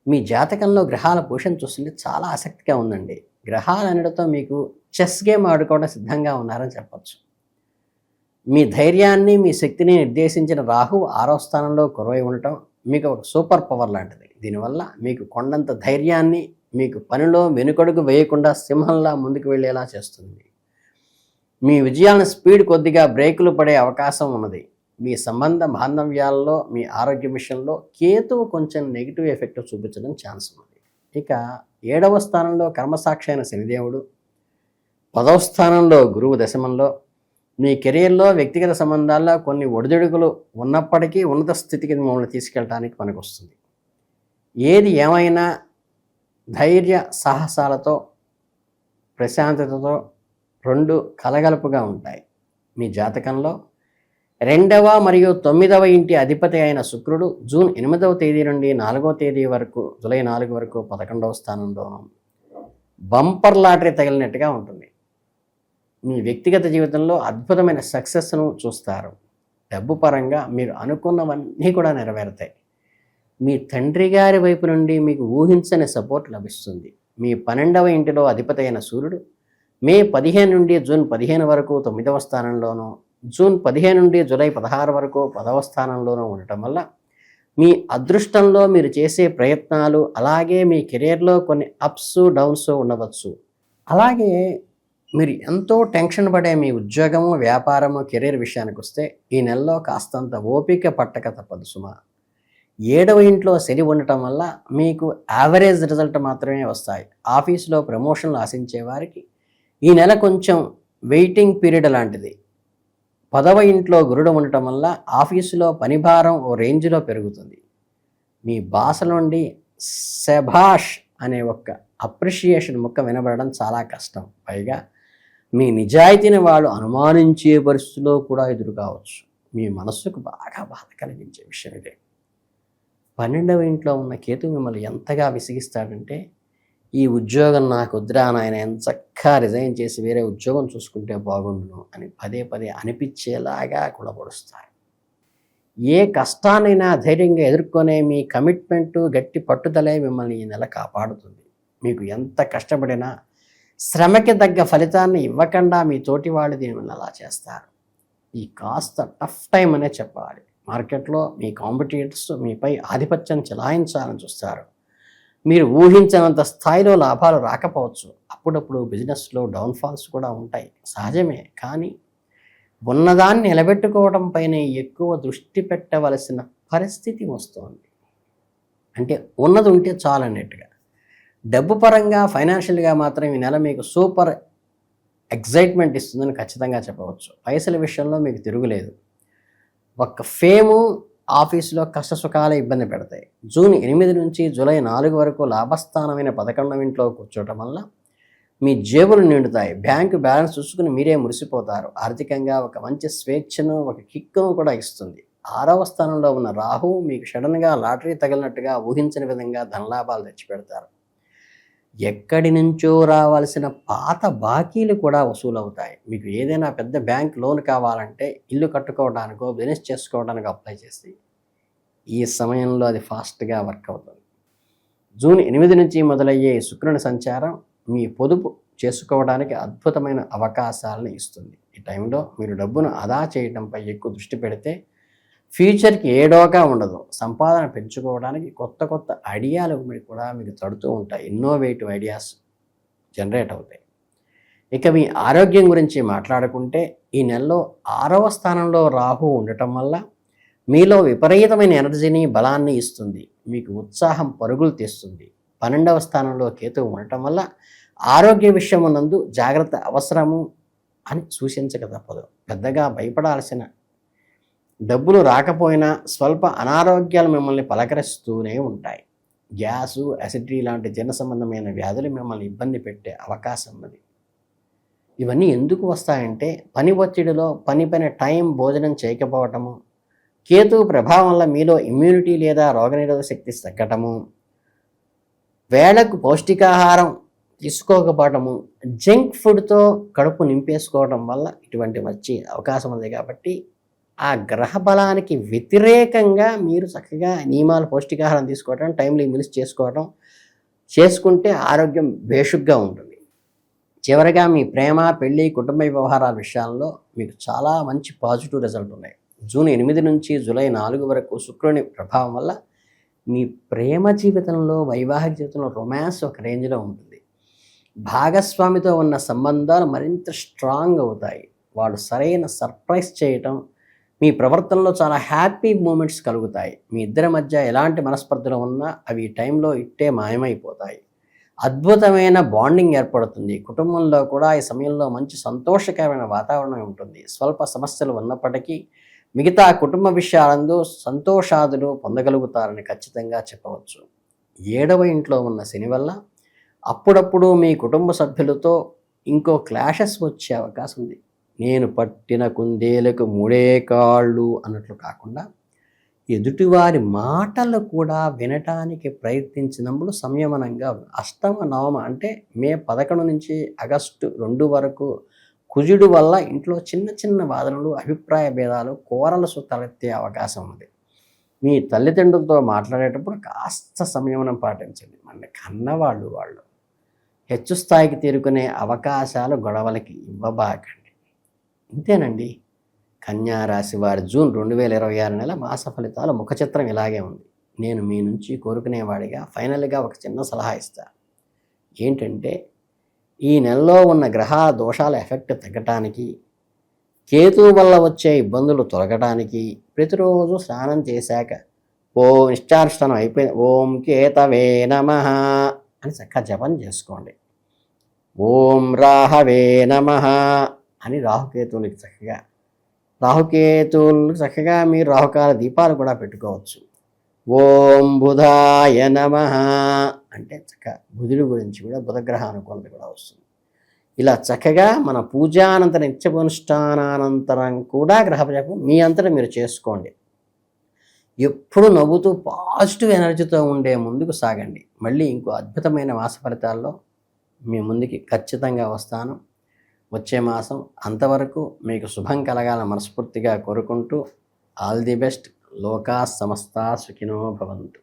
మీ జాతకంలో గ్రహాల పొజిషన్ చూస్తుంటే చాలా ఆసక్తిగా ఉందండి. గ్రహాలన్నిటితో మీకు చెస్ గేమ్ ఆడుకోవడం సిద్ధంగా ఉన్నారని చెప్పచ్చు. మీ ధైర్యాన్ని, మీ శక్తిని నిర్దేశించిన రాహు 6వ స్థానంలో కొరవై ఉండటం మీకు ఒక సూపర్ పవర్ లాంటిది. దీనివల్ల మీకు కొండంత ధైర్యాన్ని, మీకు పనిలో వెనుకడుగు వేయకుండా సింహంలా ముందుకు వెళ్ళేలా చేస్తుంది. మీ విజయాలను స్పీడ్ కొద్దిగా బ్రేకులు పడే అవకాశం ఉన్నది. మీ సంబంధ బాంధవ్యాల్లో, మీ ఆరోగ్య విషయంలో కేతువు కొంచెం నెగిటివ్ ఎఫెక్ట్ చూపించడం ఛాన్స్ ఉంది. ఇక 7వ స్థానంలో కర్మసాక్షి అయిన శనిదేవుడు, 10వ స్థానంలో గురువు దశమంలో, మీ కెరీర్లో, వ్యక్తిగత సంబంధాల్లో కొన్ని ఒడిదుడుకులు ఉన్నప్పటికీ ఉన్నత స్థితికి మమ్మల్ని తీసుకెళ్ళడానికి పనికొస్తుంది. ఏది ఏమైనా ధైర్య సాహసాలతో, ప్రశాంతతతో 2 కలగలుపుగా ఉంటాయి. మీ జాతకంలో 2వ మరియు 9వ ఇంటి అధిపతి అయిన శుక్రుడు జూన్ 8వ తేదీ నుండి 4వ తేదీ వరకు, జూలై 4 వరకు 11వ స్థానంలోనూ బంపర్ లాటరీ తగిలినట్టుగా ఉంటుంది. మీ వ్యక్తిగత జీవితంలో అద్భుతమైన సక్సెస్ను చూస్తారు. డబ్బు పరంగా మీరు అనుకున్నవన్నీ కూడా నెరవేరుతాయి. మీ తండ్రి గారి వైపు నుండి మీకు ఊహించని సపోర్ట్ లభిస్తుంది. మీ 12వ ఇంటిలో అధిపతి అయిన సూర్యుడు మే 15 నుండి జూన్ 15 వరకు 9వ స్థానంలోనూ, జూన్ 15 నుండి జూలై 16 వరకు 10వ స్థానంలోనూ ఉండటం వల్ల మీ అదృష్టంలో మీరు చేసే ప్రయత్నాలు, అలాగే మీ కెరీర్లో కొన్ని అప్స్ డౌన్స్ ఉండవచ్చు. అలాగే మీరు ఎంతో టెన్షన్ పడే మీ ఉద్యోగము, వ్యాపారము, కెరీర్ విషయానికి వస్తే ఈ నెలలో కాస్తంత ఓపిక పట్టక తప్పదు సుమా. 7వ ఇంట్లో శని ఉండటం వల్ల మీకు యావరేజ్ రిజల్ట్ మాత్రమే వస్తాయి. ఆఫీసులో ప్రమోషన్లు ఆశించే వారికి ఈ నెల కొంచెం వెయిటింగ్ పీరియడ్ లాంటిది. 10వ ఇంట్లో గురుడు ఉండటం వల్ల ఆఫీసులో పనిభారం ఓ రేంజ్లో పెరుగుతుంది. మీ బాస్ నుండి శభాష్ అనే ఒక్క అప్రిషియేషన్ ముక్క వినబడడం చాలా కష్టం. పైగా మీ నిజాయితీని వాళ్ళు అనుమానించే పరిస్థితిలో కూడా ఎదురు కావచ్చు. మీ మనస్సుకు బాగా బాధ కలిగించే విషయం ఇదే. 12వ ఇంట్లో ఉన్న కేతు మిమ్మల్ని ఎంతగా విసిగిస్తాడంటే, ఈ ఉద్యోగం నాకు వద్దురా నాయన, ఎంచక్కా రిజైన్ చేసి వేరే ఉద్యోగం చూసుకుంటే బాగుండును అని పదే పదే అనిపించేలాగా కులపడుస్తారు. ఏ కష్టాన్నైనా ధైర్యంగా ఎదుర్కొనే మీ కమిట్మెంటు, గట్టి పట్టుదలే మిమ్మల్ని ఈ నెల కాపాడుతుంది. మీకు ఎంత కష్టపడినా శ్రమకి తగ్గ ఫలితాన్ని ఇవ్వకుండా మీ తోటి వాళ్ళు దీనివల్ల అలా చేస్తారు. ఈ కాస్త టఫ్ టైం అనే చెప్పాలి. మార్కెట్లో మీ కాంపిటీటర్స్ మీపై ఆధిపత్యం చెలాయించాలని చూస్తారు. మీరు ఊహించినంత స్థాయిలో లాభాలు రాకపోవచ్చు. అప్పుడప్పుడు బిజినెస్లో డౌన్ఫాల్స్ కూడా ఉంటాయి, సహజమే. కానీ ఉన్నదాన్ని నిలబెట్టుకోవడంపైనే ఎక్కువ దృష్టి పెట్టవలసిన పరిస్థితి వస్తుంది. అంటే ఉన్నది ఉంటే చాలన్నట్టుగా. డబ్బు పరంగా, ఫైనాన్షియల్గా మాత్రం ఈ నెల మీకు సూపర్ ఎగ్జైట్మెంట్ ఇస్తుందని ఖచ్చితంగా చెప్పవచ్చు. పైసల విషయంలో మీకు తిరుగులేదు. ఒక్క ఫేము, ఆఫీసులో కష్టసుఖాలే ఇబ్బంది పెడతాయి. జూన్ 8 నుంచి జూలై 4 వరకు లాభస్థానమైన 11వ ఇంట్లో కూర్చోవటం వల్ల మీ జేబులు నిండుతాయి. బ్యాంకు బ్యాలెన్స్ చూసుకుని మీరే మురిసిపోతారు. ఆర్థికంగా ఒక మంచి స్వేచ్ఛను, ఒక కిక్కును కూడా ఇస్తుంది. 6వ స్థానంలో ఉన్న రాహు మీకు సడన్గా లాటరీ తగిలినట్టుగా ఊహించని విధంగా ధనలాభాలు తెచ్చిపెడతారు. ఎక్కడి నుంచో రావాల్సిన పాత బాకీలు కూడా వసూలవుతాయి. మీకు ఏదైనా పెద్ద బ్యాంక్ లోన్ కావాలంటే ఇల్లు కట్టుకోవడానికో, బిజినెస్ చేసుకోవడానికో అప్లై చేసి ఈ సమయంలో అది ఫాస్ట్గా వర్క్ అవుతుంది. జూన్ 8 నుంచి మొదలయ్యే శుక్రుని సంచారం మీ పొదుపు చేసుకోవడానికి అద్భుతమైన అవకాశాలను ఇస్తుంది. ఈ టైంలో మీరు డబ్బును ఆదా చేయడంపై ఎక్కువ దృష్టి పెడితే ఫ్యూచర్కి ఏడోగా ఉండదు. సంపాదన పెంచుకోవడానికి కొత్త కొత్త ఐడియాలు కూడా మీకు తడుతూ ఉంటాయి. ఇన్నోవేటివ్ ఐడియాస్ జనరేట్ అవుతాయి. ఇక మీ ఆరోగ్యం గురించి మాట్లాడుకుంటే ఈ నెలలో 6వ స్థానంలో రాహు ఉండటం వల్ల మీలో విపరీతమైన ఎనర్జీని, బలాన్ని ఇస్తుంది. మీకు ఉత్సాహం పరుగులు తీస్తుంది. 12వ స్థానంలో కేతువు ఉండటం వల్ల ఆరోగ్య విషయం నందు జాగ్రత్త అవసరము అని సూచించక తప్పదు. పెద్దగా భయపడాల్సిన డబ్బులు రాకపోయినా స్వల్ప అనారోగ్యాలు మిమ్మల్ని పలకరిస్తూనే ఉంటాయి. గ్యాసు, అసిడిటీ లాంటి జీర్ణ సంబంధమైన వ్యాధులు మిమ్మల్ని ఇబ్బంది పెట్టే అవకాశం ఉంది. ఇవన్నీ ఎందుకు వస్తాయంటే పని ఒత్తిడిలో పైన టైం భోజనం చేయకపోవటము, కేతు ప్రభావం వల్ల మీలో ఇమ్యూనిటీ లేదా రోగనిరోధక శక్తి తగ్గటము, వేళకు పౌష్టికాహారం తీసుకోకపోవటము, జంక్ ఫుడ్తో కడుపు నింపేసుకోవడం వల్ల ఇటువంటి వచ్చే అవకాశం ఉంది. కాబట్టి ఆ గ్రహ బలానికి వ్యతిరేకంగా మీరు చక్కగా నియమాలు, పౌష్టికాహారం తీసుకోవటం, టైంలీ మీల్స్ చేసుకుంటే ఆరోగ్యం బేషుగ్గా ఉంటుంది. చివరిగా మీ ప్రేమ, పెళ్ళి, కుటుంబ వ్యవహారాల విషయాల్లో మీకు చాలా మంచి పాజిటివ్ రిజల్ట్ ఉన్నాయి. జూన్ 8 నుంచి జూలై 4 వరకు శుక్రుని ప్రభావం వల్ల మీ ప్రేమ జీవితంలో, వైవాహిక జీవితంలో రొమాన్స్ ఒక రేంజ్లో ఉంటుంది. భాగస్వామితో ఉన్న సంబంధాలు మరింత స్ట్రాంగ్ అవుతాయి. వాళ్ళు సరైన సర్ప్రైజ్ చేయటం, మీ ప్రవర్తనలో చాలా హ్యాపీ మూమెంట్స్ కలుగుతాయి. మీ ఇద్దరి మధ్య ఎలాంటి మనస్పర్ధలు ఉన్నా అవి ఈ టైంలో ఇట్టే మాయమైపోతాయి. అద్భుతమైన బాండింగ్ ఏర్పడుతుంది. కుటుంబంలో కూడా ఈ సమయంలో మంచి సంతోషకరమైన వాతావరణం ఉంటుంది. స్వల్ప సమస్యలు ఉన్నప్పటికీ మిగతా కుటుంబ విషయాలందు సంతోషాదులు పొందగలుగుతారని ఖచ్చితంగా చెప్పవచ్చు. 7వ ఇంట్లో ఉన్న శని వల్ల అప్పుడప్పుడు మీ కుటుంబ సభ్యులతో ఇంకో క్లాషెస్ వచ్చే అవకాశం ఉంది. నేను పట్టిన కుందేలకు 3 కాళ్ళు అన్నట్లు కాకుండా ఎదుటివారి మాటలు కూడా వినటానికి ప్రయత్నించినప్పుడు సంయమనంగా, 8వ 9వ అంటే మే 11 నుంచి ఆగస్టు 2 వరకు కుజుడు వల్ల ఇంట్లో చిన్న చిన్న వాదనలు, అభిప్రాయ భేదాలు, కోరలసు తలెత్తే అవకాశం ఉంది. మీ తల్లిదండ్రులతో మాట్లాడేటప్పుడు కాస్త సంయమనం పాటించండి. మన కన్నవాళ్ళు వాళ్ళు హెచ్చు స్థాయికి తీరుకునే అవకాశాలు గొడవలకి ఇవ్వబాకండి. ఇంతేనండి. కన్యా రాశి వారి జూన్ 2026 నెల మాస ఫలితాలు ముఖ చిత్రం ఇలాగే ఉంది. నేను మీ నుంచి కోరుకునేవాడిగా ఫైనల్గా ఒక చిన్న సలహా ఇస్తా. ఏంటంటే, ఈ నెలలో ఉన్న గ్రహాల దోషాల ఎఫెక్ట్ తగ్గటానికి, కేతువు వల్ల వచ్చే ఇబ్బందులు తొలగటానికి ప్రతిరోజు స్నానం చేశాక నిష్టానుష్ఠానం అయిపోయింది, ఓం కేతవే నమః అని చక్కగా జపం చేసుకోండి. ఓం రాహవే నమః అని రాహుకేతువులకి చక్కగా మీరు రాహుకాల దీపాలు కూడా పెట్టుకోవచ్చు. ఓం బుధాయ నమః అంటే చక్కగా బుధుడి గురించి కూడా, బుధగ్రహ అనుకూలత కూడా వస్తుంది. ఇలా చక్కగా మన పూజానంతర నిత్యపునుష్ఠానానంతరం కూడా గ్రహజపం మీ అంతటా మీరు చేసుకోండి. ఎప్పుడు నవ్వుతూ పాజిటివ్ ఎనర్జీతో ఉండే ముందుకు సాగండి. మళ్ళీ ఇంకో అద్భుతమైన మాస ఫలితాల్లో మీ ముందుకి ఖచ్చితంగా వస్తాను వచ్చే మాసం. అంతవరకు మీకు శుభం కలగాలని మనస్ఫూర్తిగా కోరుకుంటూ ఆల్ ది బెస్ట్. లోకా సమస్తా సుఖినో భవంతు.